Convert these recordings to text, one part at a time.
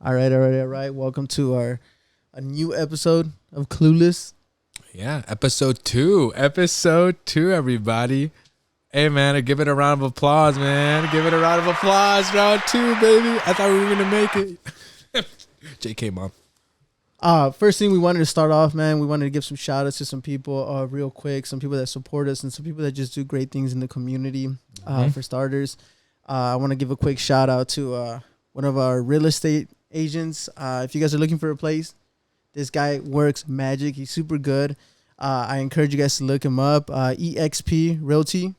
All right. Welcome to a new episode of Clueless. Yeah, episode two, everybody. Hey, man, give it a round of applause, man. Give it a round of applause. Round two, baby. I thought we were going to make it. JK, mom. First thing we wanted to start off, man, we wanted to give some shout outs to some people real quick, some people that support us and some people that just do great things in the community. For starters, I want to give a quick shout out to one of our real estate agents. If you guys are looking for a place, this guy works magic. He's super good. I encourage you guys to look him up. EXP Realty.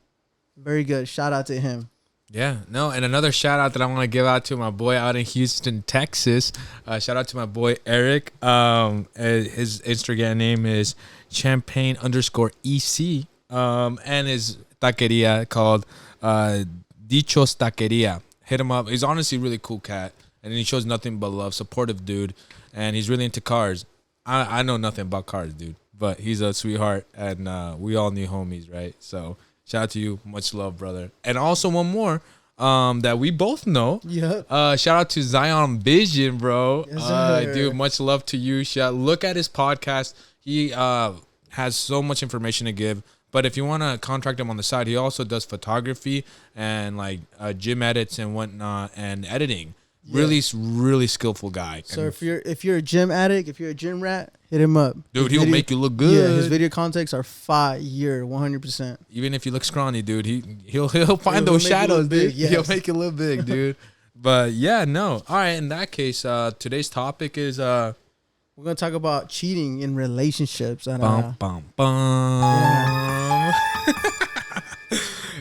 Very good. Shout out to him. Yeah, no, and another shout out that I want to give out to my boy out in Houston, Texas. Shout out to my boy Eric. His Instagram name is champagne_EC. And his taqueria called Dichos Taqueria. Hit him up. He's honestly a really cool cat, and he shows nothing but love. Supportive dude, and he's really into cars. I know nothing about cars, dude, but he's a sweetheart, and we all need homies, right? So shout out to you. Much love, brother. And also one more that we both know. Yeah. Shout out to Zion Vision, bro. Yes, Dude, much love to you. Look at his podcast. He has so much information to give. But if you want to contract him on the side, he also does photography and like gym edits and whatnot and editing. Yeah. Really skillful guy. So if you're a gym addict, if you're a gym rat, hit him up. Dude, he'll make you look good. Yeah, his video contacts are fire, 100%. Even if you look scrawny, dude, he'll find those shadows, dude. Yes. He'll make you look big, dude. But yeah, no. All right, in that case, today's topic is we're gonna talk about cheating in relationships. And, bum. Yeah.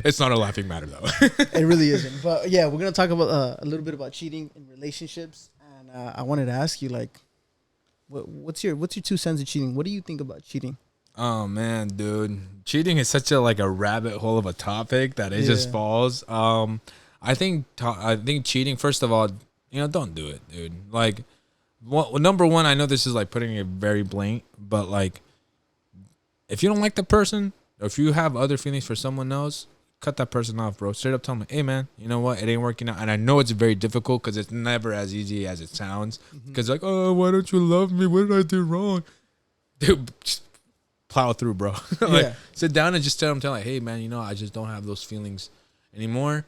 It's not a laughing matter though. It really isn't. But yeah, we're gonna talk about a little bit about cheating in relationships. And I wanted to ask you, like, what's your 2 cents of cheating? What do you think about cheating? Oh man, dude, cheating is such a rabbit hole of a topic that it just falls. I think cheating. First of all, don't do it, dude. Like, number one, I know this is like putting it very blank, but like, if you don't like the person, or if you have other feelings for someone else, cut that person off, bro. Straight up tell them, hey man, you know what? It ain't working out. And I know it's very difficult because it's never as easy as it sounds. Because like, oh, why don't you love me? What did I do wrong? Dude, just plow through, bro. Sit down and just tell them, hey man, I just don't have those feelings anymore.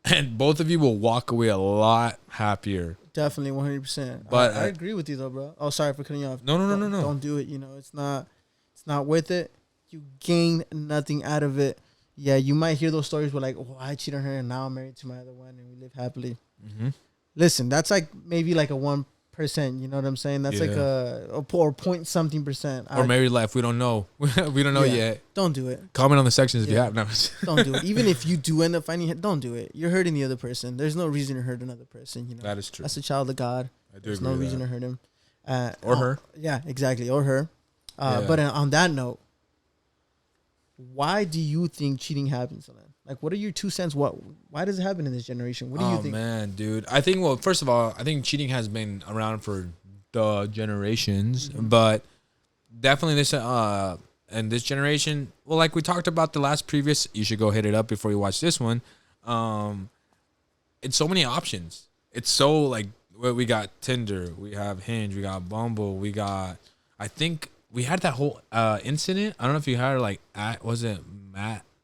And both of you will walk away a lot happier. Definitely 100%. But I agree with you though, bro. Oh, sorry for cutting you off. No. Don't do it. It's not worth it. You gain nothing out of it. Yeah, you might hear those stories where like, oh, I cheated on her and now I'm married to my other one and we live happily. Mm-hmm. Listen, that's like maybe like a 1%. You know what I'm saying? That's like a point something percent. Or married life. We don't know. We don't know yet. Don't do it. Comment on the sections if you have. No. Don't do it. Even if you do end up finding it, don't do it. You're hurting the other person. There's no reason to hurt another person. That is true. That's a child of God. There's no reason to hurt him. Or her. Yeah, exactly. Or her. But on that note, why do you think cheating happens, man? Like, what are your 2 cents? Why does it happen in this generation? What do you think? Oh, man, dude. I think, well, first of all, I think cheating has been around for the generations, but definitely this, and this generation, well, like we talked about the last previous, you should go hit it up before you watch this one. It's so many options. It's so, like, we got Tinder, we have Hinge, we got Bumble, we got, I think, we had that whole incident. I don't know if you had was it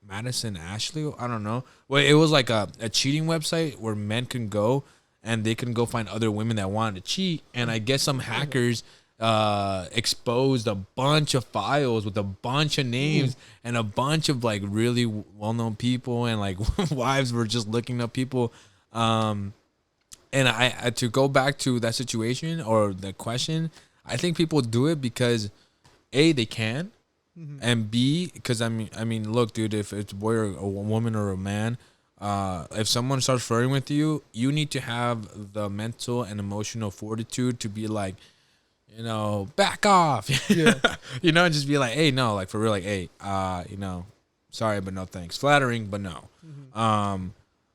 Madison Ashley? I don't know. Well, it was like a cheating website where men can go and they can go find other women that wanted to cheat. And I guess some hackers exposed a bunch of files with a bunch of names and a bunch of like really well-known people, and like wives were just looking up people. And I to go back to that situation or the question, I think people do it because A, they can, and B, because I mean, look, dude, if it's a boy or a woman or a man, if someone starts flirting with you, you need to have the mental and emotional fortitude to be like, back off, just be like, hey, no, like for real, like, hey, sorry, but no thanks. Flattering, but no.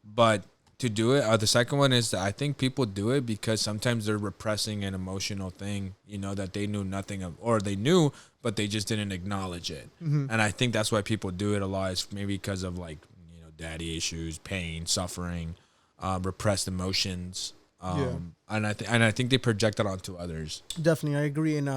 But to do it, the second one is that I think people do it because sometimes they're repressing an emotional thing, that they knew nothing of, or they knew, but they just didn't acknowledge it. And I think that's why people do it a lot, is maybe because of like, daddy issues, pain, suffering, repressed emotions. And I think they project that onto others. Definitely, I agree, and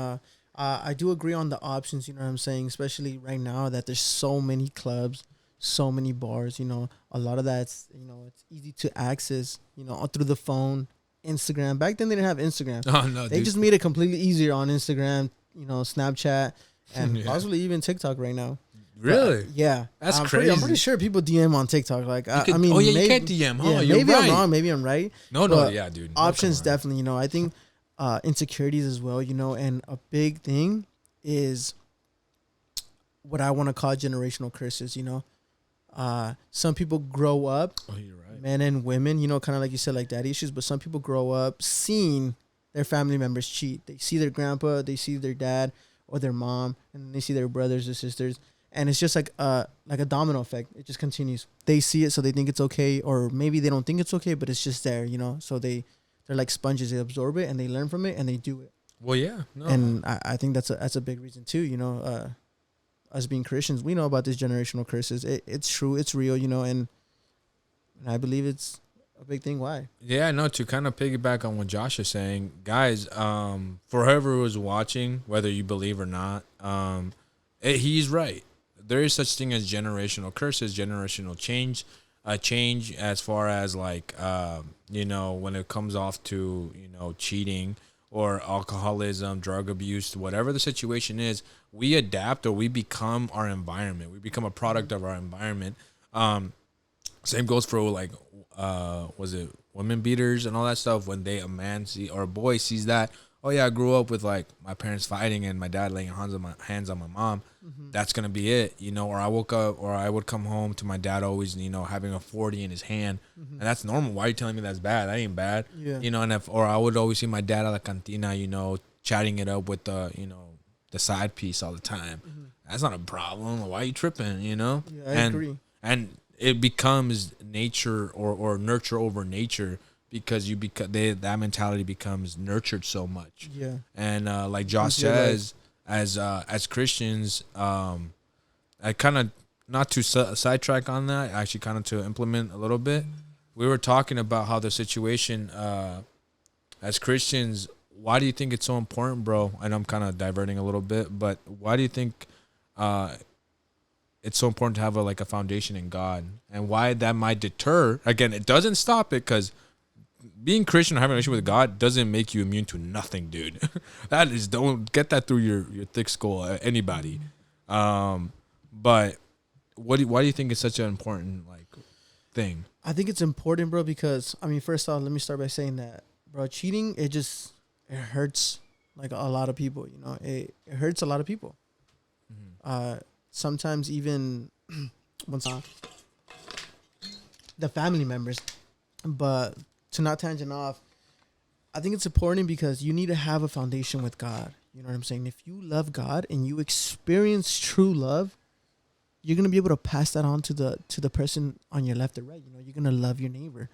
I do agree on the options. You know what I'm saying, especially right now that there's so many clubs, so many bars. You know, a lot of that's it's easy to access. You know, through the phone, Instagram. Back then they didn't have Instagram. Oh no, They dude. just made it completely easier on Instagram. You know, Snapchat, and Yeah. possibly even TikTok right now. Really? Yeah, That's I'm crazy. pretty sure people DM on TikTok. Like, I mean, oh yeah, maybe, you can't DM, huh? yeah, You're maybe right. I'm wrong, maybe I'm right. No, but yeah, dude. No, Options come on. definitely. You know, I think insecurities as well. You know, and a big thing is what I want to call generational curses. You know, some people grow up, Oh, you're right. men and women. You know, kind of like you said, like daddy issues. But some people grow up seeing their family members cheat. They see their grandpa, they see their dad or their mom, and then they see their brothers or sisters. And it's just like a domino effect. It just continues. They see it, so they think it's okay, or maybe they don't think it's okay, but it's just there, you know. So they're like sponges. They absorb it and they learn from it and they do it. Well, yeah. No. And I think that's a big reason too. You know, us being Christians, we know about this generational curses. It's true. It's real. You know, and I believe it's a big thing. Why? Yeah, no, to kind of piggyback on what Josh is saying, guys, for whoever was watching, whether you believe or not, he's right. There is such thing as generational curses, generational change as far as like, when it comes off to, cheating or alcoholism, drug abuse, whatever the situation is, we adapt or we become our environment. We become a product of our environment. Same goes for like, was it women beaters and all that stuff? When a man or a boy sees that, oh yeah, I grew up with like my parents fighting and my dad laying hands on my mom. Mm-hmm. That's gonna be it, Or I woke up, or I would come home to my dad always, having a 40 in his hand, and that's normal. Why are you telling me that's bad? That ain't bad, Yeah. or I would always see my dad at la cantina, chatting it up with the side piece all the time. Mm-hmm. That's not a problem. Why are you tripping? Yeah, I agree. And it becomes nature or nurture over nature because that mentality becomes nurtured so much. Yeah. And like Josh says, as Christians, I kind of, not to sidetrack on that, actually kind of to implement a little bit. We were talking about how the situation as Christians, why do you think it's so important, bro? And I'm kind of diverting a little bit, but why do you think it's so important to have a foundation in God, and why that might deter? Again, it doesn't stop it, because being Christian or having a relationship with God doesn't make you immune to nothing, dude. Don't get that through your thick skull, anybody. But why do you think it's such an important thing? I think it's important, bro, because first off, let me start by saying that, bro, cheating, it hurts like a lot of people. It hurts a lot of people. Mm-hmm. Sometimes even the family members. But to not tangent off, I think it's important because you need to have a foundation with God. You know what I'm saying? If you love God and you experience true love, you're gonna be able to pass that on to the person on your left or right. You're gonna love your neighbor,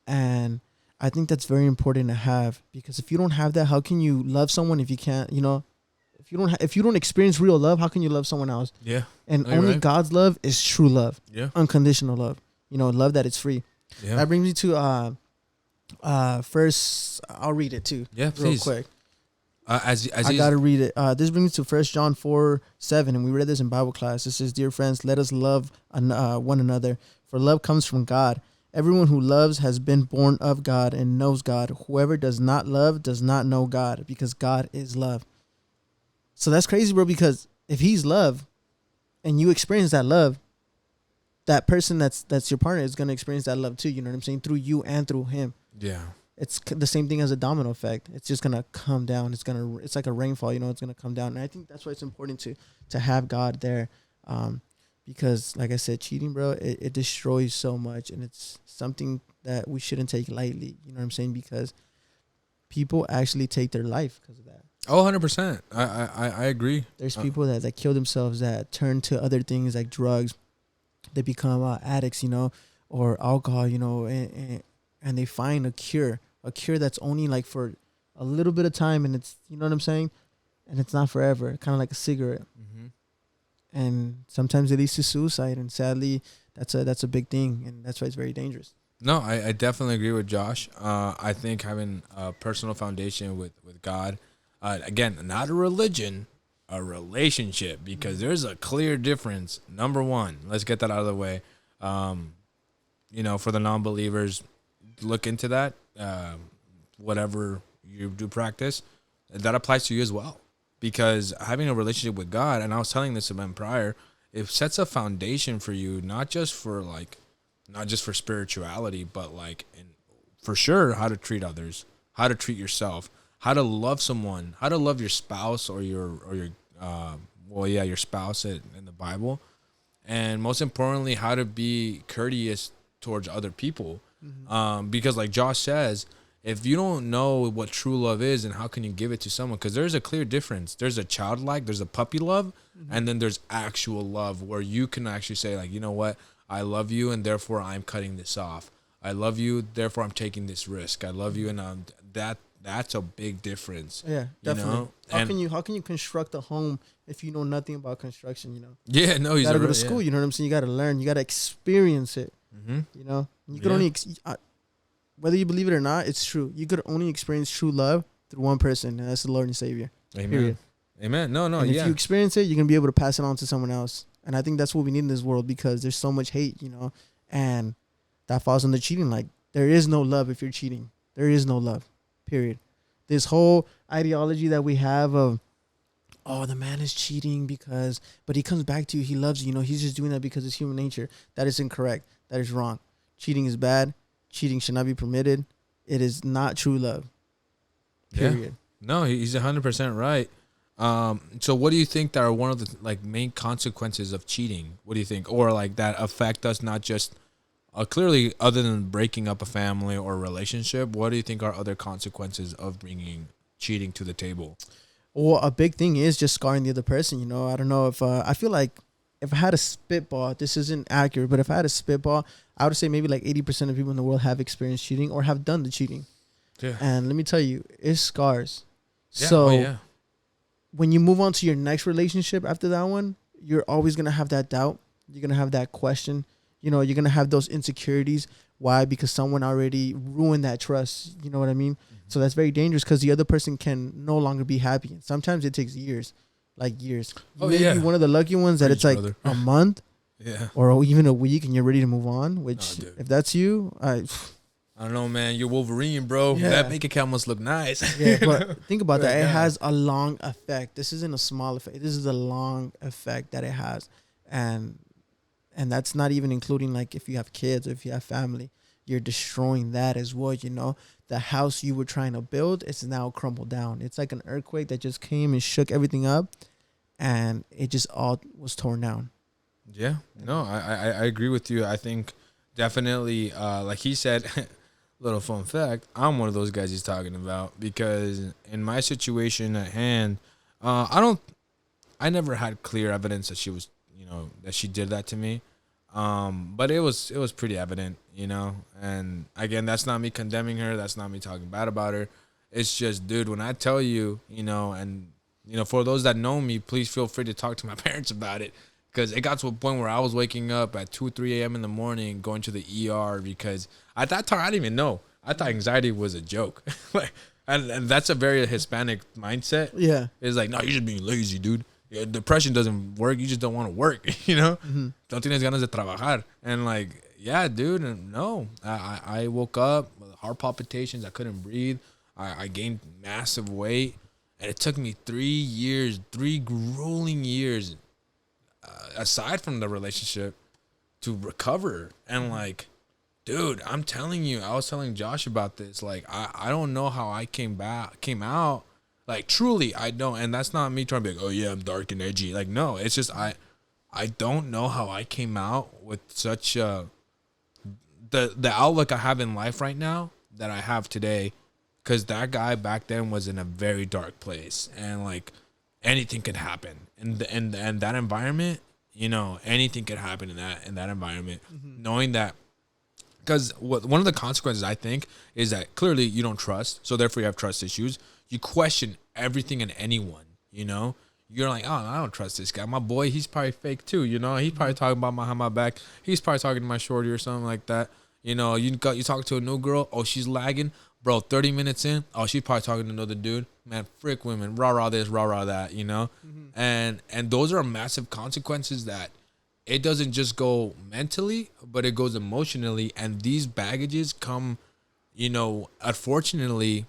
and I think that's very important to have, because if you don't have that, how can you love someone if you can't? If you don't experience real love, how can you love someone else? Yeah. And only right. God's love is true love. Yeah. Unconditional love. Love that it's free. Yeah. That brings me to first, I'll read it too. Yeah, please. Real quick. I gotta read it. This brings me to 1 John 4:7, and we read this in Bible class. It says, "Dear friends, let us love one another, for love comes from God. Everyone who loves has been born of God and knows God. Whoever does not love does not know God, because God is love." So that's crazy, bro, because if he's love and you experience that love, that person that's your partner is going to experience that love too. You know what I'm saying? Through you and through him. Yeah. It's the same thing as a domino effect. It's just going to come down. It's like a rainfall, it's going to come down. And I think that's why it's important to have God there. Because like I said, cheating, bro, it destroys so much, and it's something that we shouldn't take lightly. You know what I'm saying? Because people actually take their life because of that. Oh, 100%. I agree. There's people that kill themselves, that turn to other things like drugs. They become addicts, or alcohol, and they find a cure that's only for a little bit of time, and it's, you know what I'm saying? And it's not forever, kind of like a cigarette. Mm-hmm. And sometimes it leads to suicide, and sadly, that's a big thing, and that's why it's very dangerous. No, I definitely agree with Josh. I think having a personal foundation with God, again, not a religion, a relationship, because there's a clear difference. Number one, let's get that out of the way. Um, for the non-believers, look into that. Whatever you do practice, that applies to you as well. Because having a relationship with God, and I was telling this to Ben prior, it sets a foundation for you, not just for spirituality, but for sure how to treat others, how to treat yourself, how to love someone, how to love your spouse or your your spouse in the Bible, and most importantly, how to be courteous towards other people. Because like Josh says, if you don't know what true love is, and how can you give it to someone? Because there's a clear difference. There's a childlike, there's a puppy love, and then there's actual love where you can actually say, like, you know what? I love you, and therefore I'm cutting this off. I love you, therefore I'm taking this risk. I love you, and that's a big difference. Yeah, definitely. You know? How can you construct a home if you know nothing about construction? Yeah, no, you gotta go to school. You know what I'm saying? You gotta learn. You gotta experience it. You could only whether you believe it or not, it's true. You could only experience true love through one person, and that's the Lord and Savior. Amen. Period. Amen. No, and if you experience it, you're gonna be able to pass it on to someone else. And I think that's what we need in this world, because there's so much hate, and that falls under cheating. Like, there is no love if you're cheating. There is no love. Period. This whole ideology that we have of, oh, the man is cheating but he comes back to you, he loves you, he's just doing that because it's human nature. That is incorrect. That is wrong. Cheating is bad. Cheating should not be permitted. It is not true love. Period. Yeah. No, he's 100% right. So what do you think that are one of the main consequences of cheating? What do you think? Or that affect us, not just clearly, other than breaking up a family or a relationship, what do you think are other consequences of bringing cheating to the table? Well, a big thing is just scarring the other person. I don't know if I feel like if I had a spitball, this isn't accurate, but if I had a spitball, I would say maybe 80% of people in the world have experienced cheating or have done the cheating. Yeah. And let me tell you, it scars. Yeah. So when you move on to your next relationship after that one, you're always going to have that doubt. You're going to have that question. You're going to have those insecurities. Why? Because someone already ruined that trust. You know what I mean? Mm-hmm. So that's very dangerous, because the other person can no longer be happy. And sometimes it takes years. Years. You may be one of the lucky ones that it's brother. A month or even a week and you're ready to move on, which if that's you, I don't know, man. You're Wolverine, bro. Yeah. That bank account must look nice. Yeah, but think about that. It has a long effect. This isn't a small effect. This is a long effect that it has. And that's not even including if you have kids or if you have family. You're destroying that as well, The house you were trying to build is now crumbled down. It's like an earthquake that just came and shook everything up, and it just all was torn down. Yeah. No, I agree with you. I think definitely, like he said, little fun fact, I'm one of those guys he's talking about, because in my situation at hand, I never had clear evidence that she was, that she did that to me. But it was pretty evident, and again, that's not me condemning her. That's not me talking bad about her. It's just, dude, when I tell you, and, for those that know me, please feel free to talk to my parents about it, because it got to a point where I was waking up at 2 or 3 a.m. in the morning, going to the ER, because at that time, I didn't even know. I thought anxiety was a joke. and that's a very Hispanic mindset. Yeah. It's no, you're just being lazy, dude. Yeah, depression doesn't work. You just don't want to work, Mm-hmm. Don't tienes ganas de trabajar. And yeah, dude, and no. I woke up with heart palpitations. I couldn't breathe. I gained massive weight. And it took me 3 years, 3 grueling years, aside from the relationship, to recover. And dude, I'm telling you, I was telling Josh about this. I don't know how I came out. Truly, I don't. And that's not me trying to be oh yeah, I'm dark and edgy. No, it's just I don't know how I came out with such the outlook I have in life right now that I have today. Because that guy back then was in a very dark place, and anything could happen, and that environment, anything could happen in that environment. Mm-hmm. Knowing that, because one of the consequences I think is that clearly you don't trust, so therefore you have trust issues. You question everything and anyone. You're oh, I don't trust this guy. My boy, he's probably fake too. He's probably talking about behind my back. He's probably talking to my shorty or something like that. You know, you talk to a new girl. Oh, she's lagging, bro. 30 minutes in, oh, she's probably talking to another dude. Man, frick women, rah rah this, rah rah that. You know, and those are massive consequences that it doesn't just go mentally, but it goes emotionally. And these baggages come, you know, unfortunately,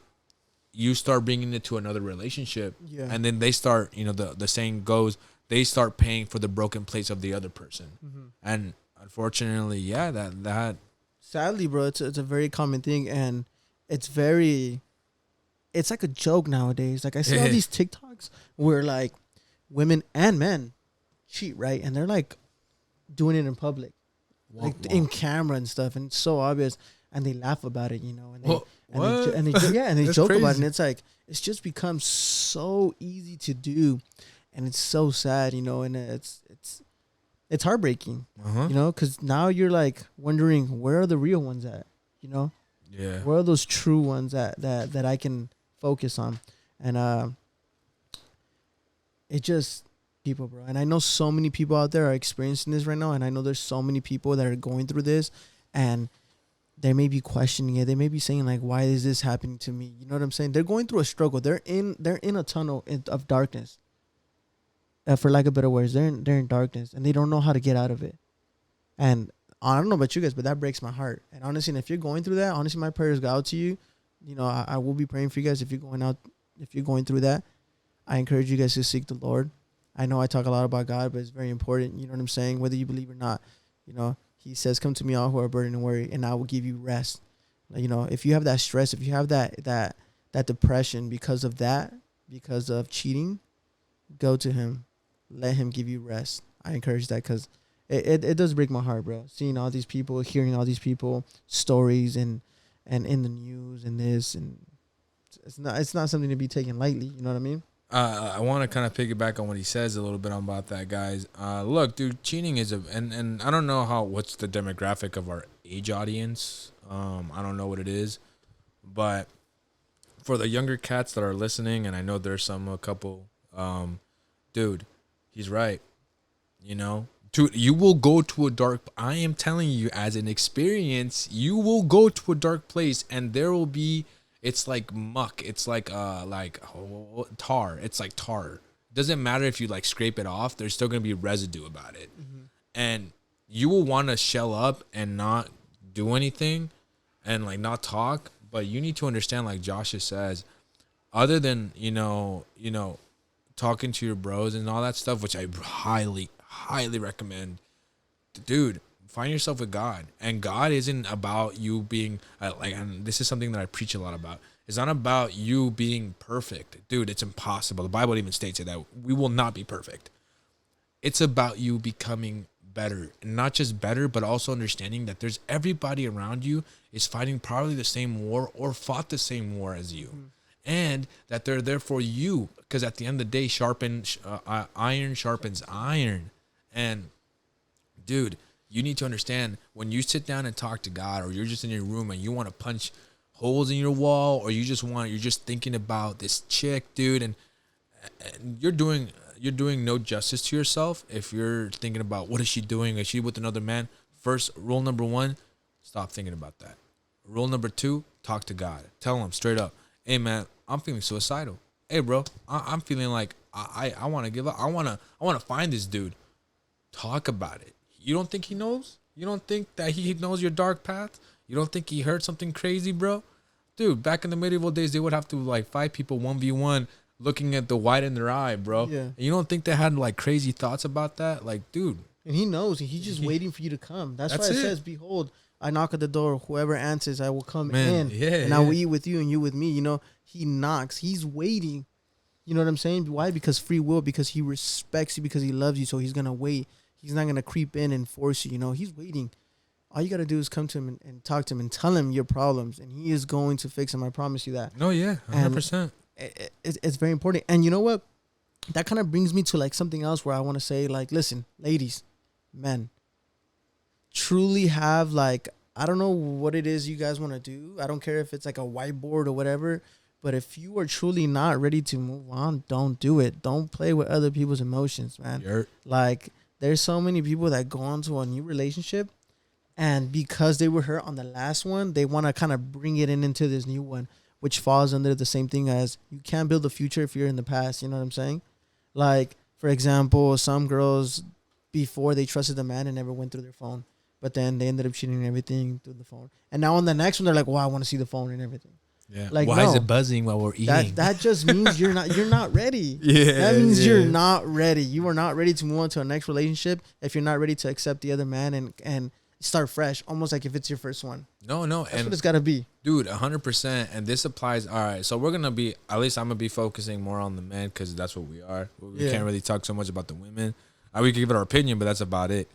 you start bringing it to another relationship, and then they start, you know, the saying goes, they start paying for the broken place of the other person, and unfortunately, yeah, that sadly, bro, it's a very common thing, and it's like a joke nowadays. Like I see all these TikToks where like women and men cheat, right? And they're like doing it in public, like in camera and stuff, and it's so obvious, and they laugh about it, you know, and they joke crazy. about it, and it's like it's just become so easy to do, and it's so sad, you know, and it's heartbreaking, you know, because now you're like wondering, where are the real ones at, you know? Yeah. Where are those true ones that I can focus on? And it just people, bro. And I know so many people out there are experiencing this right now, and I know there's so many people that are going through this, and they may be questioning it. They may be saying like, why is this happening to me? You know what I'm saying? They're going through a struggle. They're in a tunnel of darkness. For lack of better words, they're in darkness, and they don't know how to get out of it. And I don't know about you guys, but that breaks my heart. And honestly, if you're going through that, honestly, my prayers go out to you. You know, I will be praying for you guys if you're going through that. I encourage you guys to seek the Lord. I know I talk a lot about God, but it's very important. You know what I'm saying? Whether you believe or not, you know, He says, "Come to me, all who are burdened and worried, and I will give you rest." You know, if you have that stress, if you have that depression because of cheating, go to Him. Let Him give you rest. I encourage that because it does break my heart, bro. Seeing all these people, hearing all these people stories and in the news and this, and it's not something to be taken lightly. You know what I mean? I want to kind of piggyback on what he says a little bit about that, guys. Look, dude, cheating is and I don't know what's the demographic of our age audience. I don't know what it is, but for the younger cats that are listening, and I know there's a couple, dude, he's right. You know, dude, you will go to a dark. I am telling you, as an experience, you will go to a dark place, and there will be. It's like muck. It's like tar. It's like tar. Doesn't matter if you like scrape it off. There's still gonna be residue about it, and you will want to shell up and not do anything, and like not talk. But you need to understand, like Josh says, other than you know, talking to your bros and all that stuff, which I highly recommend, dude. Find yourself with God, and God isn't about you being and this is something that I preach a lot about. It's not about you being perfect, dude. It's impossible. The Bible even states it that we will not be perfect. It's about you becoming better, and not just better, but also understanding that there's everybody around you is fighting probably the same war or fought the same war as you, and that they're there for you. Because at the end of the day, iron sharpens iron, and dude. You need to understand when you sit down and talk to God, or you're just in your room and you want to punch holes in your wall, or you're just thinking about this chick, dude, and you're doing no justice to yourself if you're thinking about what is she doing? Is she with another man? First, rule number 1, stop thinking about that. Rule number 2, talk to God. Tell him straight up, hey man, I'm feeling suicidal. Hey bro, I'm feeling like I want to give up. I want to find this dude. Talk about it. You don't think he knows? You don't think that he knows your dark path? You don't think he heard something crazy, bro? Dude, back in the medieval days, they would have to like fight people 1v1 looking at the white in their eye, bro. Yeah. And you don't think they had like crazy thoughts about that? Like, dude. And he knows. He's just waiting for you to come. That's why it says, behold, I knock at the door. Whoever answers, I will come in. Yeah, and I will eat with you and you with me. You know, he knocks. He's waiting. You know what I'm saying? Why? Because free will. Because he respects you. Because he loves you. So he's going to wait. He's not going to creep in and force you, you know. He's waiting. All you got to do is come to him and talk to him and tell him your problems, and he is going to fix them. I promise you that. No, yeah, 100%. It's very important. And you know what? That kind of brings me to, like, something else where I want to say, like, listen, ladies, men, truly have, like, I don't know what it is you guys want to do. I don't care if it's, like, a whiteboard or whatever, but if you are truly not ready to move on, don't do it. Don't play with other people's emotions, man. Like... There's so many people that go into a new relationship And because they were hurt on the last one, they want to kind of bring it into this new one, which falls under the same thing as you can't build a future if you're in the past. You know what I'm saying? Like, for example, some girls, before they trusted the man and never went through their phone, but then they ended up cheating and everything through the phone. And now on the next one, they're like, "Wow, I want to see the phone and everything." Yeah. Like, why is no. it buzzing while we're eating? That just means you're not ready. Yeah, That means yeah. you're not ready. You are not ready to move on to a next relationship if you're not ready to accept the other man and start fresh, almost like if it's your first one. No, That's and what it's got to be. dude, 100%. And this applies. All right, so we're gonna be, at least I'm gonna be focusing more on the men because that's what we are. We can't really talk so much about the women. We can give it our opinion, but that's about it.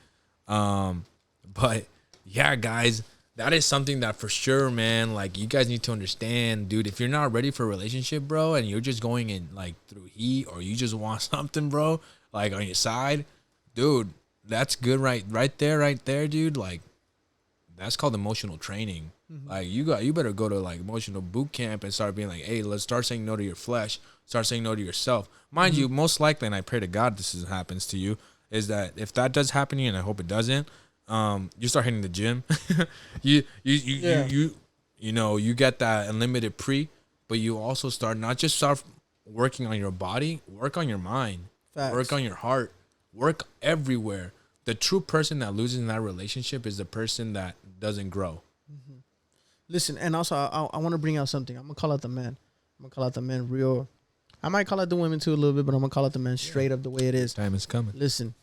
But yeah, guys, that is something that for sure, man. Like, you guys need to understand, dude. If you're not ready for a relationship, bro, and you're just going in like through heat, or you just want something, bro, like on your side, dude, that's good, right there, dude. Like, that's called emotional training. Mm-hmm. Like, you better go to like emotional boot camp and start being like, hey, let's start saying no to your flesh, start saying no to yourself. Mind you, most likely, and I pray to God happens to you, is that if that does happen to you, and I hope it doesn't, you start hitting the gym. you get that unlimited but you also start working on your body, work on your mind, Facts. work on your heart, work everywhere. The true person that loses in that relationship is the person that doesn't grow. Mm-hmm. Listen, and also I want to bring out something. I'm gonna call out the men. I'm gonna call out the men real. I might call out the women too a little bit, but I'm gonna call out the men straight up the way it is. Time is coming. Listen,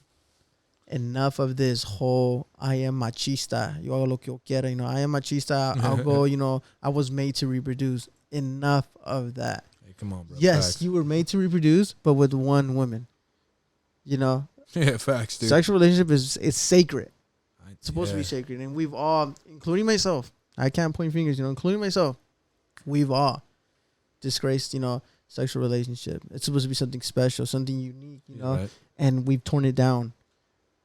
enough of this whole I am machista. Yo hago lo que yo quiera. I am machista. I'll go. I was made to reproduce. Enough of that. Hey, come on, bro. Yes, Facts. you were made to reproduce, but with one woman. Yeah, facts, dude. Sexual relationship is sacred. It's supposed to be sacred, and we've all, including myself, I can't point fingers, including myself, we've all disgraced, sexual relationship. It's supposed to be something special, something unique, Right. and we've torn it down.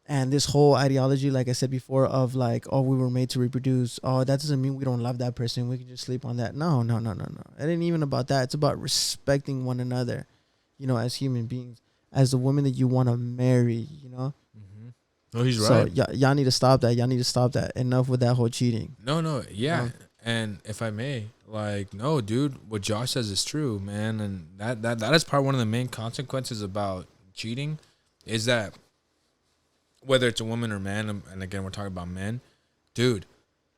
And this whole ideology, like I said before, of like, oh, we were made to reproduce. Oh, that doesn't mean we don't love that person. We can just sleep on that. No. It ain't even about that. It's about respecting one another, as human beings, as the woman that you want to marry, Mm-hmm. Oh, he's so right. y'all need to stop that. Y'all need to stop that. Enough with that whole cheating. No, yeah. And if I may, like, no, dude, what Josh says is true, man. And that is part one of the main consequences about cheating is that whether it's a woman or man, and again, we're talking about men, dude,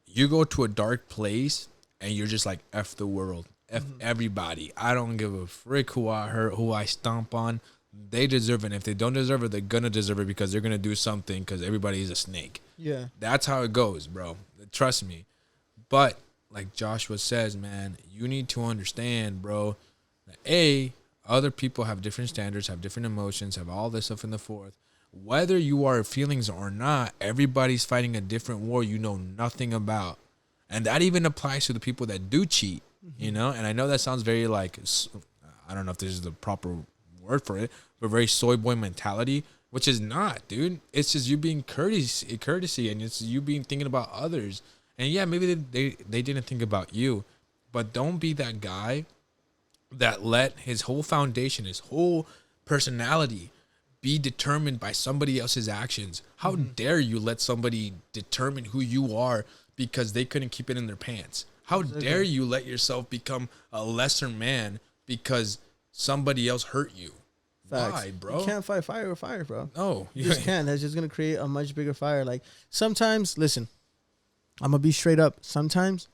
you go to a dark place and you're just like, F the world, F everybody. I don't give a frick who I hurt, who I stomp on. They deserve it. And if they don't deserve it, they're going to deserve it because they're going to do something because everybody is a snake. Yeah. That's how it goes, bro. Trust me. But like Joshua says, man, you need to understand, bro, that other people have different standards, have different emotions, have all this stuff in the forth. Whether you are feelings or not, everybody's fighting a different war you know nothing about. And that even applies to the people that do cheat, And I know that sounds very like, I don't know if this is the proper word for it, but very soy boy mentality, which is not, dude. It's just you being courtesy, and it's you being thinking about others. And yeah, maybe they didn't think about you, but don't be that guy that let his whole foundation, his whole personality be determined by somebody else's actions. How dare you let somebody determine who you are because they couldn't keep it in their pants? How dare you let yourself become a lesser man because somebody else hurt you? Facts. Why, bro? You can't fight fire with fire, bro. No. You just can't. That's just going to create a much bigger fire. Like, sometimes, listen, I'm going to be straight up. Sometimes,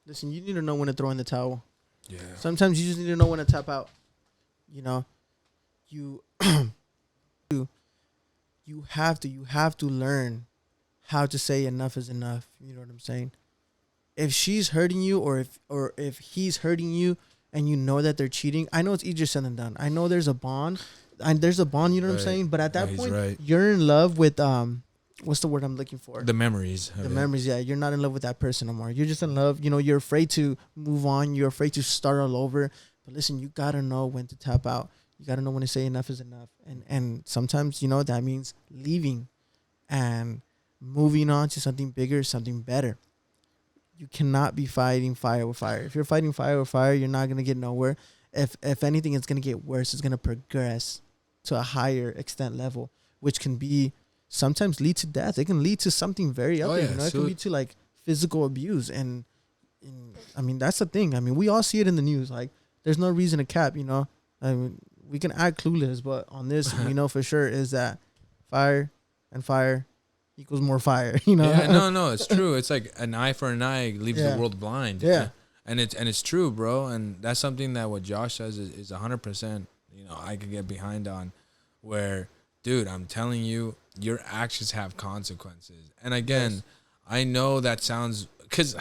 listen, you need to know when to throw in the towel. Yeah. Sometimes you just need to know when to tap out. You you have to learn how to say enough is enough. You know what I'm saying? If she's hurting you or if he's hurting you and you know that they're cheating, I know it's easier said than done. I know there's a bond. You know what I'm saying? But at that point, you're in love with what's the word I'm looking for? The memories. The memories, yeah. You're not in love with that person no more. You're just in love. You're afraid to move on. You're afraid to start all over. But listen, you got to know when to tap out. You got to know when to say enough is enough. And sometimes, that means leaving and moving on to something bigger, something better. You cannot be fighting fire with fire. If you're fighting fire with fire, you're not going to get nowhere. If anything, it's going to get worse. It's going to progress to a higher extent level, which can be sometimes lead to death. It can lead to something very ugly. yeah, You know, it so can lead to like physical abuse, and I mean that's the thing. I mean, we all see it in the news. Like, there's no reason to cap. You know, I mean, we can act clueless, but on this, we know for sure is that fire and fire equals more fire. You know? Yeah, no, it's true. It's like an eye for an eye leaves Yeah. the world blind. Yeah. And it's true, bro. And that's something that what Josh says is 100%, you know, I could get behind on, where, dude, I'm telling you, your actions have consequences. And again, Yes. I know that sounds, because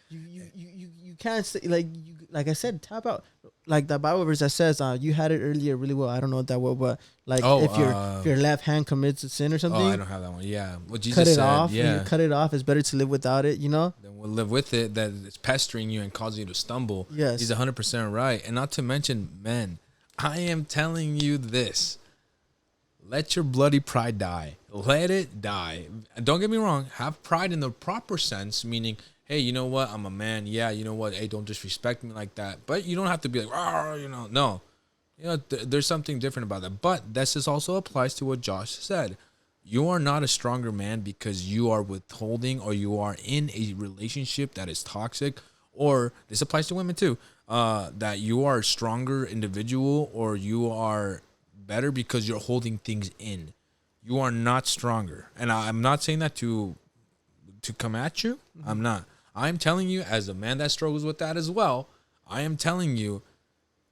You can't say like I said, tap out. Like the Bible verse that says, you had it earlier really well. I don't know it that well, but like if your left hand commits a sin or something, oh, I don't have that one. Yeah, what Jesus cut it said. off. Yeah, You cut it off. It's better to live without it. You know. then we'll live with it. That it's pestering you and causing you to stumble. Yes. He's 100% right. And not to mention, men, I am telling you this. Let your bloody pride die. Let it die. Don't get me wrong. Have pride in the proper sense, meaning, hey, you know what? I'm a man. Yeah, you know what? Hey, don't disrespect me like that. But you don't have to be like, oh, you know, no. You know, there's something different about that. But this is also applies to what Josh said. You are not a stronger man because you are withholding or you are in a relationship that is toxic, or this applies to women too, that you are a stronger individual or you are better because you're holding things in. You are not stronger. And I'm not saying that to come at you. Mm-hmm. I'm not. I'm telling you, as a man that struggles with that as well, I am telling you,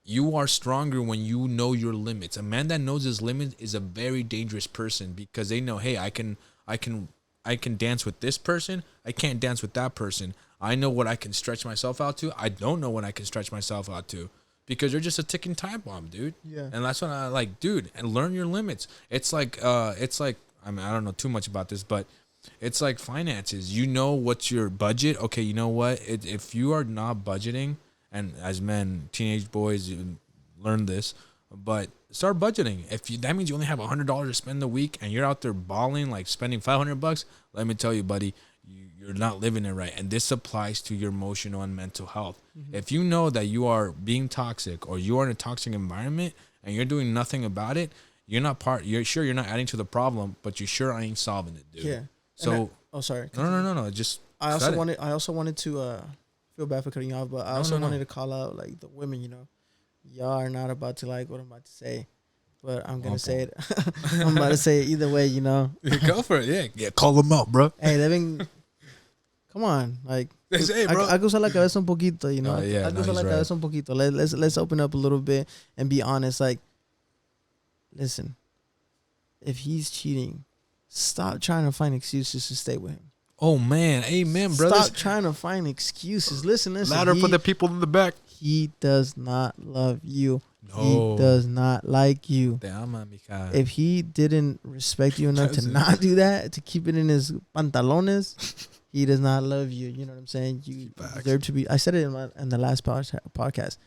you are stronger when you know your limits. A man that knows his limits is a very dangerous person because they know, hey, I can dance with this person. I can't dance with that person. I know what I can stretch myself out to. I don't know what I can stretch myself out to because you're just a ticking time bomb, dude. Yeah. And that's what I like, dude. And learn your limits. It's like I mean, I don't know too much about this, but it's like finances. You know what's your budget. Okay, you know what? If you are not budgeting, and as men, teenage boys, you learn this, but start budgeting. That means you only have $100 to spend a week, and you're out there balling, like spending $500. Let me tell you, buddy, you're not living it right. And this applies to your emotional and mental health. Mm-hmm. If you know that you are being toxic or you are in a toxic environment and you're doing nothing about it, you're not adding to the problem, but you sure ain't solving it, dude. Yeah. So sorry. No. Just I also wanted to feel bad for cutting you off, but I also wanted to call out like the women. You know, y'all are not about to like what I'm about to say, but I'm gonna say it. I'm about to say it either way. You know, go for it. Yeah. Call them out, bro. Hey, they've been. Come on, like. Hey, bro. I usar la cabeza un poquito, you know. Yeah, I usar la cabeza un poquito. Let's open up a little bit and be honest. Like, listen, if he's cheating, stop trying to find excuses to stay with him. Oh man, amen, brother. Stop trying to find excuses. Listen. Louder for the people in the back. He does not love you. No. He does not like you. Te ama, mija. If he didn't respect you enough to not do that, to keep it in his pantalones, he does not love you. You know what I'm saying? You deserve to be. I said it in the last podcast.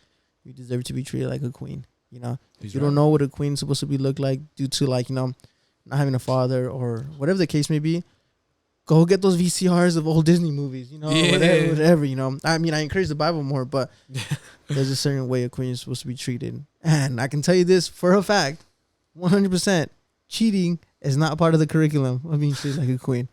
You deserve to be treated like a queen. You know, you don't know what a queen's supposed to be look like due to like, you know, not having a father or whatever the case may be. Go get those VCRs of old Disney movies, you know, whatever, you know. I mean, I encourage the Bible more, but there's a certain way a queen is supposed to be treated. And I can tell you this for a fact, 100%, cheating is not part of the curriculum of being treated like a queen.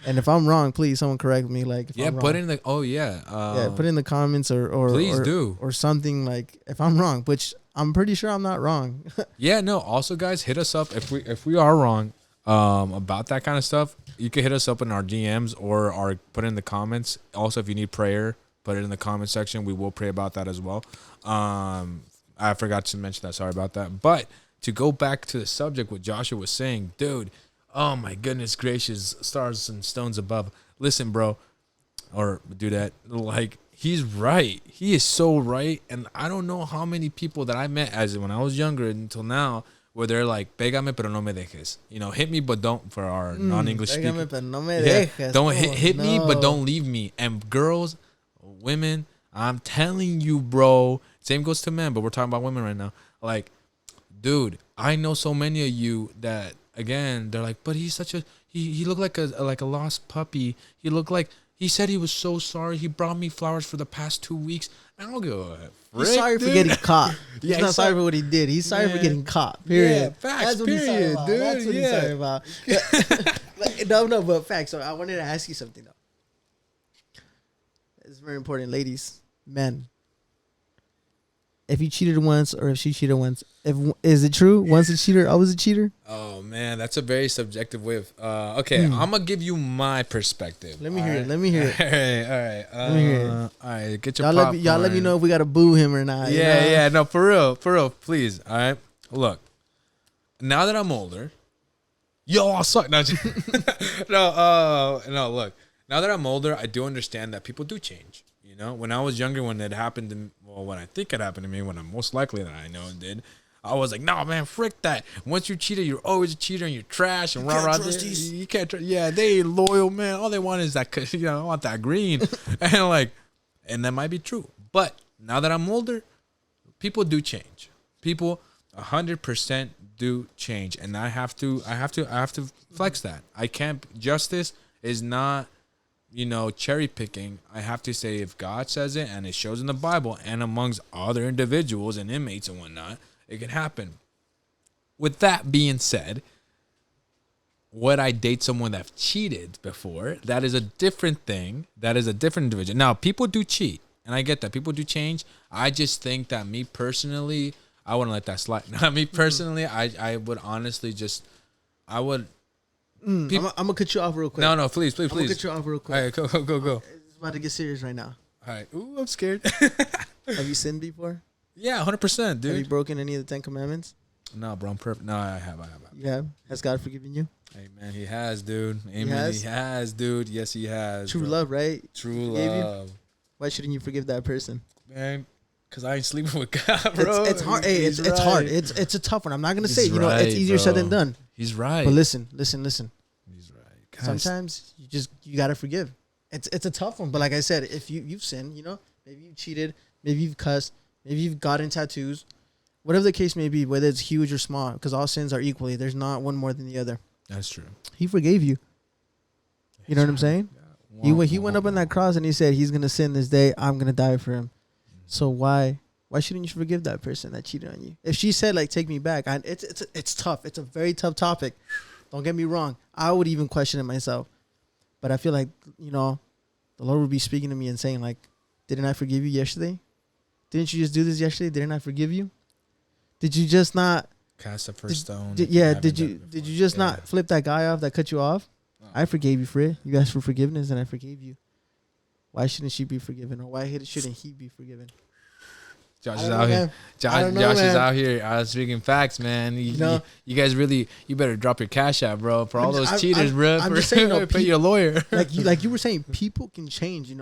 And if I'm wrong, please someone correct me. Like, if I'm put wrong. in the put in the comments or please do or something, like if I'm wrong, which I'm pretty sure I'm not wrong. Yeah, no. Also, guys, hit us up if we are wrong about that kind of stuff. You can hit us up in our DMs or put it in the comments. Also, if you need prayer, put it in the comment section. We will pray about that as well. I forgot to mention that. Sorry about that. But to go back to the subject, what Joshua was saying, dude. Oh my goodness gracious, stars and stones above. Listen, bro, or do that. Like, he's right. He is so right. And I don't know how many people that I met as when I was younger until now where they're like, pégame pero no me dejes. You know, hit me but don't, for our non-English speakers. Pégame pero no me dejes. Don't hit me but don't leave me. And girls, women, I'm telling you, bro. Same goes to men, but we're talking about women right now. Like, dude, I know so many of you that, again, they're like, but he's such a he looked like a lost puppy. He said he was so sorry. He brought me flowers for the past 2 weeks. I don't give a frick, He's sorry for dude. getting caught. He's Yeah, not he's sorry sorry- for what he did. He's sorry for Man. getting caught. Period. Yeah, facts, That's what he's sorry period, about. dude. That's what he's Yeah. sorry about. But facts. So I wanted to ask you something though. It's very important, ladies, men. If you cheated once, or if she cheated once, is it true? Once a cheater, always a cheater. Oh man, that's a very subjective way of. Okay, I'm gonna give you my perspective. Let me hear it. Let me hear it. All right. Let me hear it. All right, get your Y'all popcorn. let me know if we gotta boo him or not. you know? Yeah. No, for real, please. All right, look. Now that I'm older, yo, I suck. No, no. Look, now that I'm older, I do understand that people do change. You know, when I was younger, when it happened to, well, when I think it happened to me, when I'm most likely that I know it did, I was like, no, man, frick that. Once you're cheated, you're always a cheater and you're trash and rah rah. You can't trust. Yeah, they ain't loyal, man. All they want is that, I want that green, and that might be true. But now that I'm older, people do change. People 100% do change, and I have to flex that. I can't. Justice is not, cherry picking. I have to say, if God says it and it shows in the Bible and amongst other individuals and inmates and whatnot, it can happen. With that being said, would I date someone that cheated before? That is a different thing. That is a different individual. Now, people do cheat, and I get that. People do change. I just think that me personally, I wouldn't let that slide. Now, me personally, I would honestly just, I would. I'm gonna cut you off real quick. No, please. I'm gonna cut you off real quick. All right, go. It's about to get serious right now. All right. Ooh, I'm scared. Have you sinned before? Yeah, 100%, Have you dude. broken any of the 10 Commandments? No, bro, I'm perfect. No, I have. You have? Has God forgiven you? Hey, man, he has, dude. Amen. has? He has, dude. Yes, he has. True bro. love, right? True Forgave you? love. Why shouldn't you forgive that person? Man, because I ain't sleeping with God, bro. It's hard. Hey, He's it's hard. right. It's a tough one. I'm not gonna He's say. It's right, easier said than bro. done. He's right. But listen. He's right. Guys, Sometimes you gotta forgive. It's a tough one. But like I said, if you've sinned, maybe you cheated, maybe you've cussed, maybe you've gotten tattoos, whatever the case may be, whether it's huge or small, because all sins are equally. There's not one more than the other. That's true. He forgave you. You know what I'm saying? He went up on that cross and he said he's gonna sin this day. I'm gonna die for him. So why shouldn't you forgive that person that cheated on you? If she said like take me back, it's tough. It's a very tough topic. Don't get me wrong. I would even question it myself. But I feel like the Lord would be speaking to me and saying like, didn't I forgive you yesterday? Didn't you just do this yesterday? Didn't I forgive you? Did you just not Cast the first stone. did you just not flip that guy off that cut you off? I forgave you for it. You asked for forgiveness and I forgave you. Why shouldn't she be forgiven, or why shouldn't he be forgiven? Josh is out here. Josh is out here speaking facts, man. You guys really, you better drop your cash out, bro, for all those cheaters, bro. I'm just saying, pay your lawyer. like you were saying, people can change.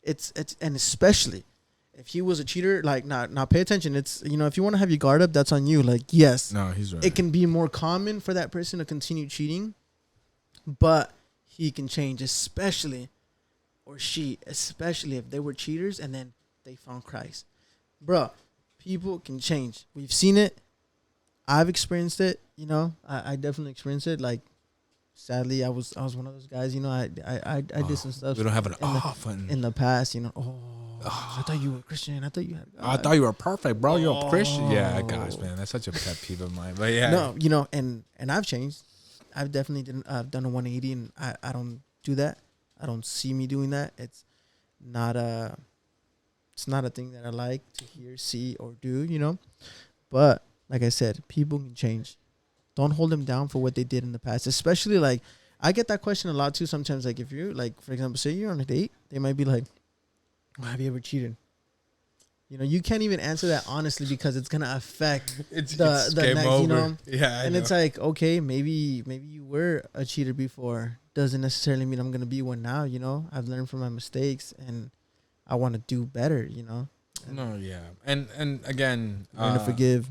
It's and especially if he was a cheater, like not pay attention. It's if you want to have your guard up, that's on you. Like yes, No, he's right. it can be more common for that person to continue cheating, but he can change, especially if they were cheaters and then they found Christ. Bro, people can change. We've seen it. I've experienced it. I definitely experienced it. Like, sadly, I was one of those guys. I did some stuff. We don't have an off in the past. I thought you were Christian. I thought you had God. I thought you were perfect, bro. You're a Christian. Yeah, gosh, man, that's such a pet peeve of mine. But yeah, no, and I've changed. I've definitely done a 180, and I don't do that. I don't see me doing that. It's not a thing that I like to hear, see, or do. But like I said, people can change. Don't hold them down for what they did in the past. Especially like I get that question a lot too. Sometimes like if you're like, for example, say you're on a date, they might be like, oh, "Have you ever cheated?" You can't even answer that honestly because it's gonna affect it's the game next, over. Yeah, and it's like, okay, maybe you were a cheater before. Doesn't necessarily mean I'm gonna be one now. I've learned from my mistakes and I want to do better. No, yeah, and again, Learn to forgive.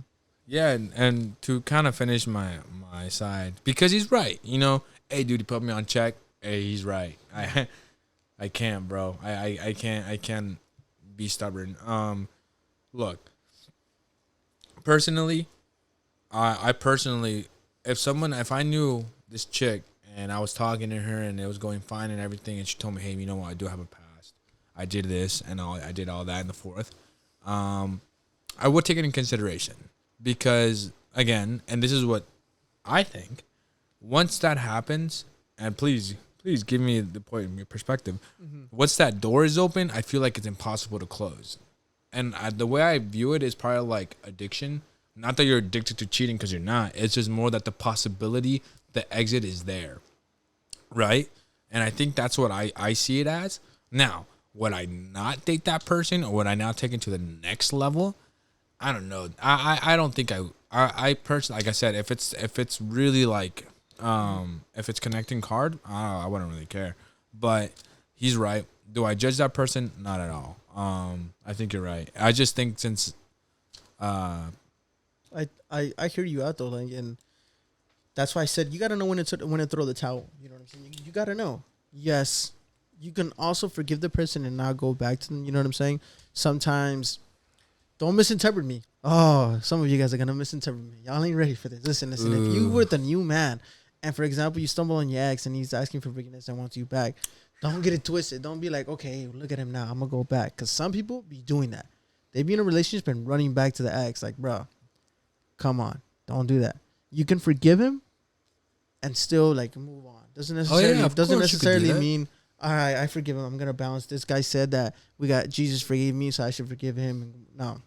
Yeah, and to kind of finish my side, because he's right. Hey, dude, he put me on check. Hey, he's right. I can't, bro. I can't be stubborn. Look, personally, I personally, if I knew this chick and I was talking to her and it was going fine and everything, and she told me, hey, you know what, I do have a past. I did this and I did all that and the fourth. I would take it in consideration because, again, and this is what I think, once that happens, and please give me the point, your perspective. Once that door is open, I feel like it's impossible to close. And the way I view it is probably like addiction. Not that you're addicted to cheating, because you're not. It's just more that the possibility, the exit is there, right? And I think that's what I see it as. Now, would I not date that person, or would I now take it to the next level? I don't know. I don't think I personally, like I said, if it's really like, if it's connecting hard, I wouldn't really care. But he's right. Do I judge that person? Not at all. I think you're right. I just think since, I hear you out though, like, and that's why I said you gotta know when to throw the towel. You know what I'm saying? You gotta know. Yes, you can also forgive the person and not go back to them. You know what I'm saying? Sometimes, don't misinterpret me. Oh, some of you guys are gonna misinterpret me. Y'all ain't ready for this. Listen. Ooh. If you were the new man, and for example, you stumble on your ex and he's asking for forgiveness and wants you back, don't get it twisted. Don't be like, okay, look at him now. I'm gonna go back. Cause some people be doing that. They be in a relationship and running back to the ex. Like, bro, come on, don't do that. You can forgive him and still like move on. Doesn't necessarily mean, all right, I forgive him. I'm gonna bounce. This guy said that Jesus forgave me, so I should forgive him. No,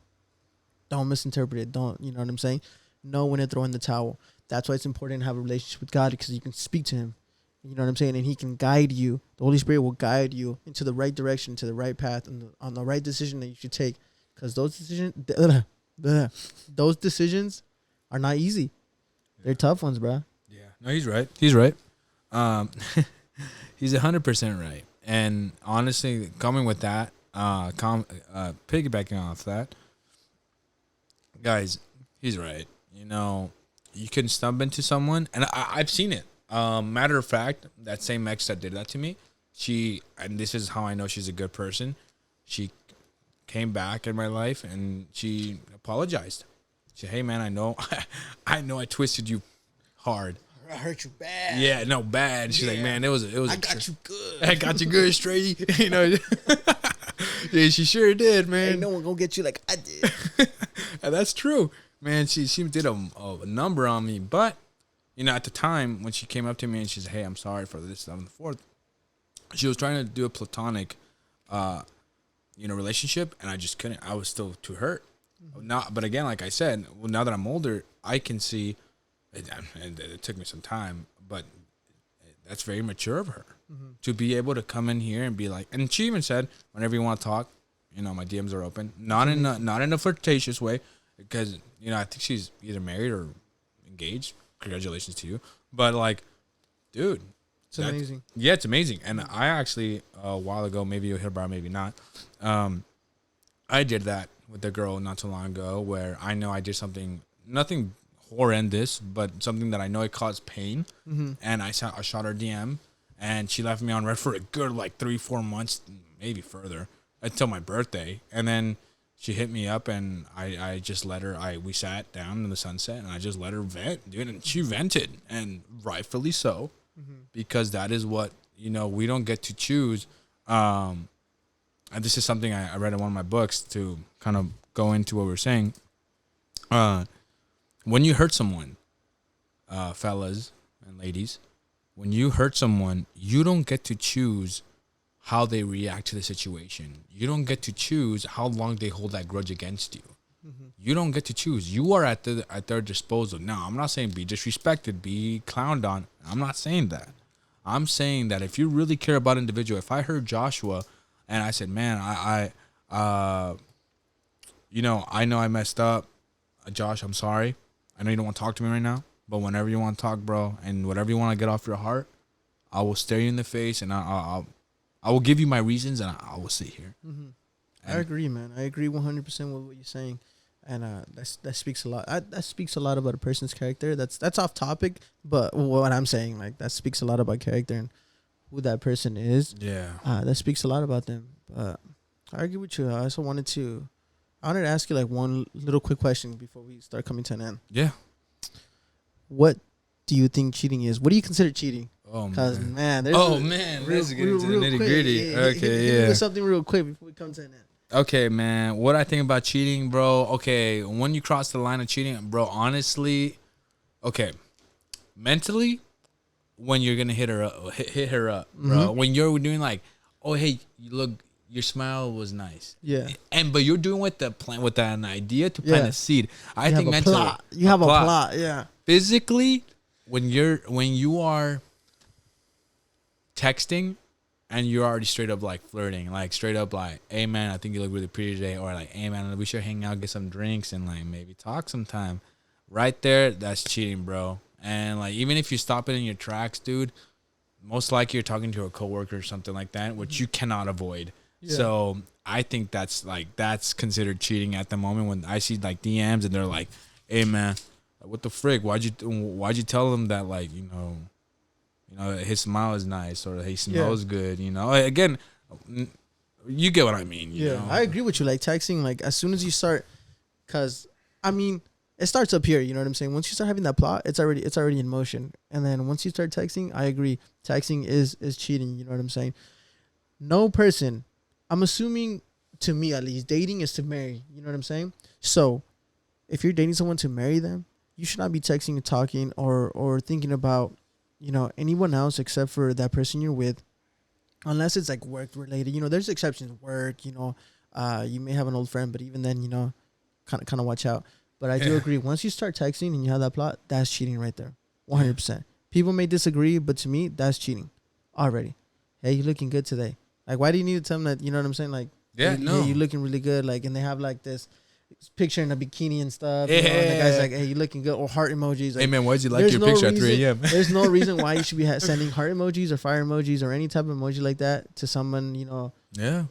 don't misinterpret it. Don't, you know what I'm saying? Know when to throw in the towel. That's why it's important to have a relationship with God, because you can speak to him. You know what I'm saying? And he can guide you. The Holy Spirit will guide you into the right direction, to the right path, and on the right decision that you should take. Because those decisions are not easy. They're tough ones, bro. Yeah. No, he's right. He's right. He's 100% right. And honestly, coming with that, piggybacking off that, guys, he's right. You know, you can stumble into someone, and I've seen it. Matter of fact, that same ex that did that to me, and this is how I know she's a good person, she came back in my life and she apologized. She said, hey man, I know I twisted you hard. I hurt you bad. Yeah, no, bad. She's like, man, it was. I got you good. I got you good, straight. You know. Yeah, she sure did, man. Ain't no one gonna get you like I did. And that's true, man. She did a number on me, but you know, at the time when she came up to me and she said, hey, I'm sorry for this, that, and the fourth, she was trying to do a platonic, relationship, and I just couldn't. I was still too hurt. But again, like I said, now that I'm older, I can see. And it took me some time, but that's very mature of her to be able to come in here and be like. And she even said, "Whenever you want to talk, you know, my DMs are open. Not in a flirtatious way, because you know I think she's either married or engaged. Congratulations to you. But like, dude, it's amazing. Yeah, it's amazing. And I actually a while ago, maybe you'll hear about, it, maybe not. I did that with a girl not too long ago, where I know I did something, nothing horrendous, but something that I know it caused pain. And I shot her DM, and she left me on red for a good like 3-4 months, maybe further, until my birthday. And then she hit me up, and I just let her. We sat down in the sunset, and I just let her vent, dude. And she vented, and rightfully so, because that is what, you know, we don't get to choose. And this is something I read in one of my books to kind of go into what we're saying. When you hurt someone, fellas and ladies, when you hurt someone, you don't get to choose how they react to the situation. You don't get to choose how long they hold that grudge against you. You don't get to choose. You are at their disposal. Now, I'm not saying be disrespected, be clowned on. I'm not saying that. I'm saying that if you really care about an individual, if I heard Joshua and I said, man, I know I messed up. Josh, I'm sorry. I know you don't want to talk to me right now, but whenever you want to talk, bro, and whatever you want to get off your heart, I will stare you in the face, and I will give you my reasons, and I will sit here. I agree, man. I agree 100% with what you're saying, and that speaks a lot. That speaks a lot about a person's character. That's off topic, but what I'm saying, like, that speaks a lot about character and who that person is. Yeah. That speaks a lot about them. But I agree with you. I also wanted to ask you like one little quick question before we start coming to an end. Yeah. What do you think cheating is? What do you consider cheating? Oh Because man, let's get into the nitty gritty. Yeah, Okay, hit me with something real quick before we come to an end. Okay, man. What I think about cheating, bro. Okay, when you cross the line of cheating, bro. Honestly, okay, mentally, when you're gonna hit her up, bro. When you're doing like, oh hey, you look, your smile was nice. Yeah. But you're doing with the plan with an idea to plant a seed. I You think have a mentally, plot. You have a plot. Yeah. physically, when you are texting and you're already straight up like flirting, like straight up like, hey man, I think you look really pretty today, or like, hey man, we should hang out, get some drinks, and like maybe talk sometime. Right there, that's cheating, bro. And like, even if you stop it in your tracks, dude, most likely you're talking to a coworker or something like that, which you cannot avoid. Yeah. So I think that's considered cheating at the moment when I see like DMs and they're like, hey man, what the frick? Why'd you tell them that, like, you know, his smile is nice or he smells good, you know? Again, you get what I mean. You know? I agree with you. Like texting, like as soon as you start, because I mean, it starts up here. You know what I'm saying? Once you start having that plot, it's already in motion. And then once you start texting, I agree. Texting is cheating. You know what I'm saying? No person, I'm assuming, to me at least, dating is to marry. You know what I'm saying? So if you're dating someone to marry them, you should not be texting and talking or thinking about, you know, anyone else except for that person you're with, unless it's like work related. You know, there's exceptions. Work, you know, you may have an old friend, but even then, you know, kind of watch out. But I do agree. Once you start texting and you have that plot, that's cheating right there, 100%. People may disagree, but to me, that's cheating already. Hey, you looking good today? Like, why do you need to tell them that? You know what I'm saying? Like, hey, you looking really good. Like, and they have like this picture in a bikini and stuff. Yeah. You know, and the guy's like, hey, you looking good, or heart emojis. Like, hey man, why'd you like your picture at 3 a.m.? There's no reason why you should be sending heart emojis or fire emojis or any type of emoji like that to someone, you know. Yeah.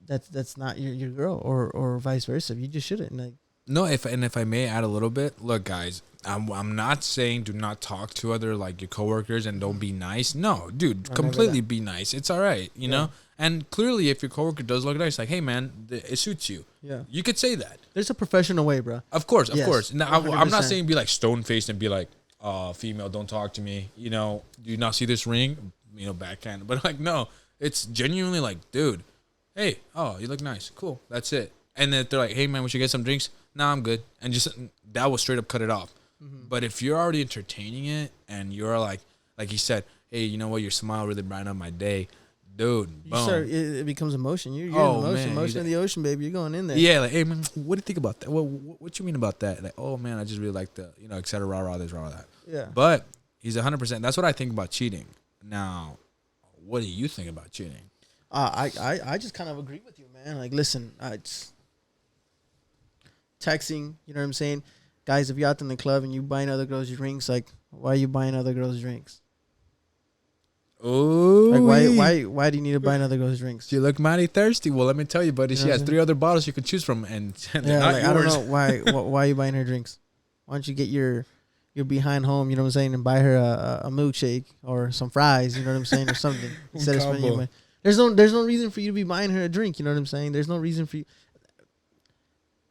That's not your girl, or vice versa. You just shouldn't. Like, no, if I may add a little bit, look, guys, I'm not saying do not talk to other, like, your coworkers and don't be nice. No, dude, completely be nice. It's all right, you know. And clearly, if your coworker does look nice, like, hey man, it suits you. Yeah, you could say that. There's a professional way, bro. Of course. Now, I'm not saying be like stone faced and be like, female, don't talk to me. You know, do you not see this ring? You know, backhand. But like, no, it's genuinely like, dude, hey, oh, you look nice, cool, that's it. And then they're like, hey man, we should get some drinks. Nah, I'm good. And just that will straight up cut it off. Mm-hmm. But if you're already entertaining it and you're like you said, hey, you know what, your smile really brightened up my day, dude. Boom. It becomes emotion. You're in emotion. Emotion of the ocean, baby. You're going in there. Yeah, like, hey man, what do you think about that? What you mean about that? Like, oh man, I just really like the, you know, et cetera, rah, this, rah, that. Yeah. But he's 100%. That's what I think about cheating. Now, what do you think about cheating? I just kind of agree with you, man. Like, listen, it's texting, you know what I'm saying? Guys, if you're out in the club and you buying other girls drinks, like, why are you buying other girls drinks? Oh, like why do you need to buy another girl's drinks? You look mighty thirsty. Well, let me tell you, buddy, she has 3 other bottles you can choose from, and they're not like, yours. I don't know why are you buying her drinks? Why don't you get your behind home, you know what I'm saying, and buy her a milkshake or some fries, you know what I'm saying, or something instead of spending your money. There's no reason for you to be buying her a drink, you know what I'm saying? There's no reason for you.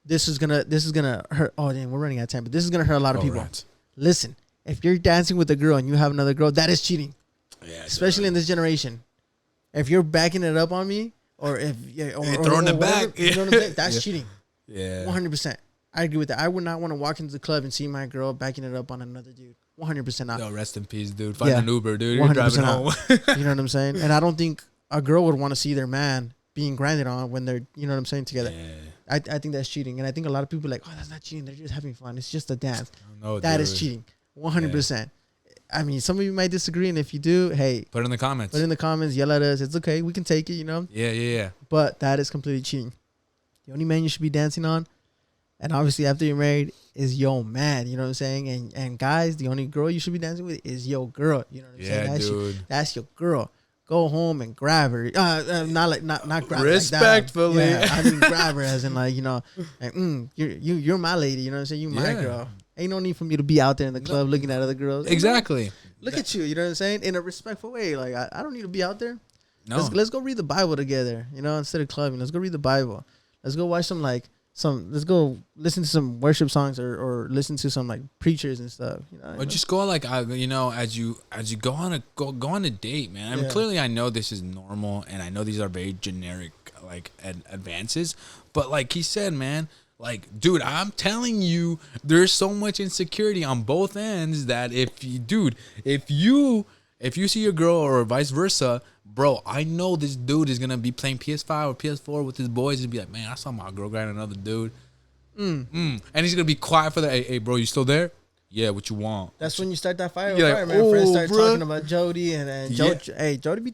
This is gonna hurt. Oh damn, we're running out of time, but this is gonna hurt a lot of people. Right. Listen, if you're dancing with a girl and you have another girl, that is cheating. Yeah, especially in this generation. If you're backing it up on me, or if or throwing it back, you know what I'm saying? That's cheating. Yeah, 100%. I agree with that. I would not want to walk into the club and see my girl backing it up on another dude. 100% not. Yo, rest in peace, dude. Find an Uber, dude. You're driving home. You know what I'm saying? And I don't think a girl would want to see their man being grinded on when they're, you know what I'm saying, together. Yeah. I think that's cheating. And I think a lot of people are like, oh, that's not cheating. They're just having fun. It's just a dance. No, that is cheating. 100%. Yeah. I mean, some of you might disagree. And if you do, hey. Put it in the comments. Yell at us. It's okay. We can take it, you know? Yeah. But that is completely cheating. The only man you should be dancing on, and obviously after you're married, is your man. You know what I'm saying? And guys, the only girl you should be dancing with is your girl. You know what I'm saying? Dude. That's your girl. Go home and grab her. Not grab respectfully. Like that. Yeah, I mean grab her as in like, you know, like, you're my lady. You know what I'm saying? You my girl. Ain't no need for me to be out there in the club looking at other girls. Exactly. Look at you. You know what I'm saying? In a respectful way. Like I don't need to be out there. No. Let's go read the Bible together. You know, instead of clubbing, let's go read the Bible. Let's go watch some let's go listen to some worship songs or listen to some like preachers and stuff. Or just go like as you go on a date, man. I mean, clearly I know this is normal and I know these are very generic like advances, but like he said, man, like, dude, I'm telling you, there's so much insecurity on both ends that if you see your girl or vice versa, bro, I know this dude is gonna be playing PS5 or PS4 with his boys and be like, man, I saw my girl grind another dude. And he's gonna be quiet for the, hey, bro, you still there? Yeah, what you want? That's when you start that fire, like, man. Friends start bro. talking about Jody and Jody. Hey, Jody be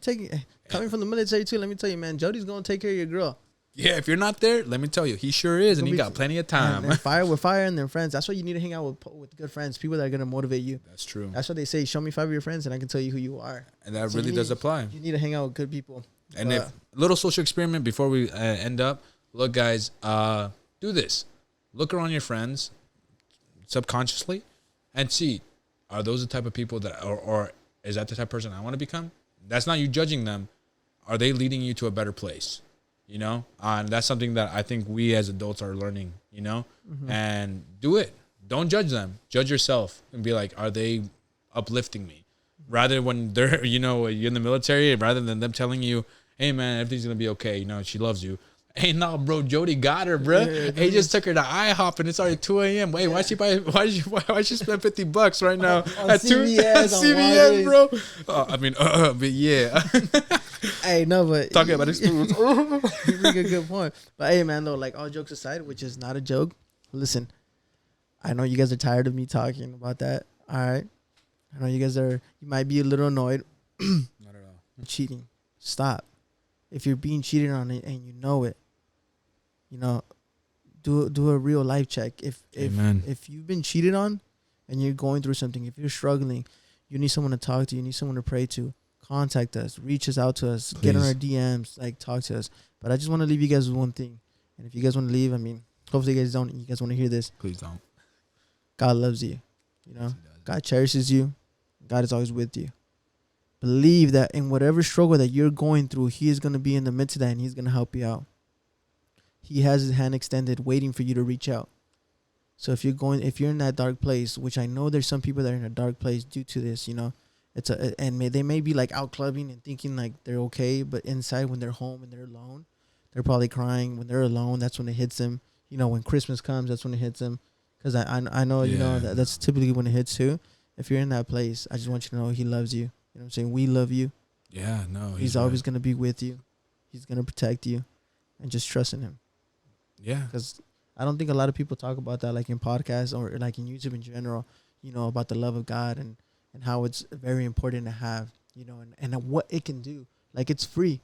coming from the military too. Let me tell you, man, Jody's gonna take care of your girl. Yeah, if you're not there, let me tell you, he sure is, and he got plenty of time. And fire with fire and their friends. That's why you need to hang out with good friends, people that are gonna motivate you. That's true. That's what they say. Show me 5 of your friends, and I can tell you who you are. And that really does apply. You need to hang out with good people. And if little social experiment before we end up, look, guys, do this. Look around your friends subconsciously and see, are those the type of people that, or is that the type of person I want to become? That's not you judging them. Are they leading you to a better place? You know, and that's something that I think we as adults are learning, you know, and do it. Don't judge them. Judge yourself and be like, are they uplifting me? Rather when they're, you're in the military, rather than them telling you, hey, man, everything's going to be okay. You know, she loves you. Hey, no, bro, Jody got her, bro. Yeah, he just took her to IHOP and it's already 2 a.m. Wait, why she spend $50 right now at CVS, bro? But yeah. Hey, no, but talking about experience. You bring a good point. But hey, man, though, like all jokes aside, which is not a joke. Listen, I know you guys are tired of me talking about that. All right, I know you might be a little annoyed. Not at all. Cheating, stop. If you're being cheated on it and you know it, do a real life check. If you've been cheated on and you're going through something, if you're struggling, you need someone to talk to, you need someone to pray to, contact us, reach us out to us, Please. Get on our DMs, like talk to us. But I just want to leave you guys with one thing. And if you guys want to leave, I mean, hopefully you guys want to hear this. Please don't. God loves you. God cherishes you. God is always with you. Believe that in whatever struggle that you're going through, he is going to be in the midst of that and he's going to help you out. He has his hand extended waiting for you to reach out. So if you're in that dark place, which I know there's some people that are in a dark place due to this, they may be like out clubbing and thinking like they're okay, but inside when they're home and they're alone, they're probably crying. When they're alone, that's when it hits them. When Christmas comes, that's when it hits them. Because I know, that's typically when it hits too. If you're in that place, I just want you to know he loves you. You know what I'm saying? We love you. Yeah, no. He's always going to be with you. He's going to protect you. And just trust in him. Yeah. Because I don't think a lot of people talk about that like in podcasts or like in YouTube in general, about the love of God and how it's very important to have, and what it can do. Like it's free.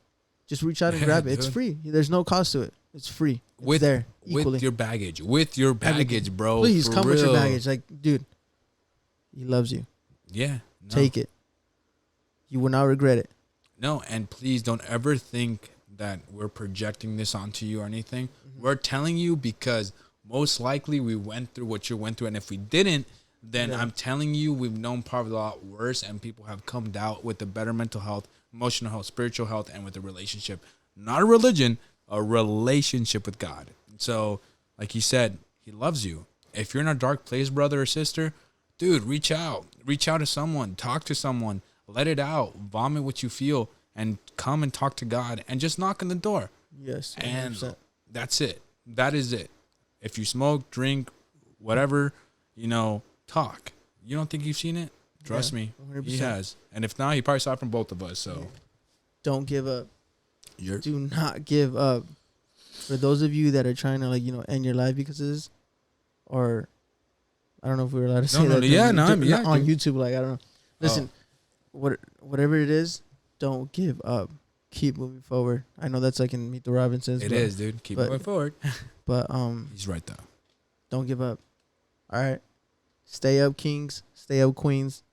Just reach out and grab it. It's free. There's no cost to it. It's free. It's there equally. With your baggage, bro. Please come with your baggage. Like, dude, he loves you. Yeah. No. Take it. You will not regret it. No, and please don't ever think that we're projecting this onto you or anything. Mm-hmm. We're telling you because most likely we went through what you went through. And if we didn't, then I'm telling you, we've known probably a lot worse and people have come out with a better mental health, emotional health, spiritual health, and with a relationship, not a religion, a relationship with God. So like he said, he loves you. If you're in a dark place, brother or sister, dude, reach out to someone, talk to someone, let it out, vomit what you feel, and come and talk to God and just knock on the door. Yes. 100%. And that's it. That is it. If you smoke, drink, whatever, talk. You don't think you've seen it? Trust me, 100%. He has. And if not, he probably saw it from both of us. So don't give up. Do not give up. For those of you that are trying to end your life because of this, or I don't know if we were allowed to say that. On YouTube, I don't know. Listen, whatever it is, don't give up. Keep moving forward. I know that's like in Meet the Robinsons. It is, dude. Keep moving forward. But he's right though. Don't give up. All right. Stay up, kings. Stay up, queens.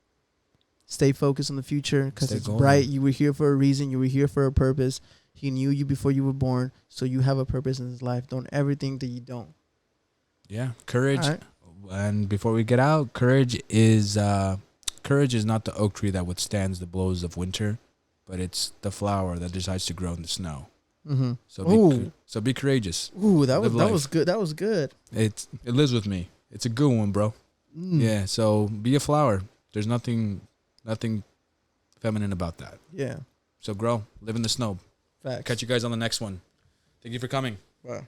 Stay focused on the future because it's bright. You were here for a reason. You were here for a purpose. He knew you before you were born, so you have a purpose in his life. Don't ever think that you don't. Yeah, courage. Right. And before we get out, courage is not the oak tree that withstands the blows of winter, but it's the flower that decides to grow in the snow. Mm-hmm. So be courageous. Ooh, that Live was life. good. That was good. It lives with me. It's a good one, bro. Yeah. So be a flower. There's nothing feminine about that. Yeah. So grow. Live in the snow. Facts. Catch you guys on the next one. Thank you for coming. Wow.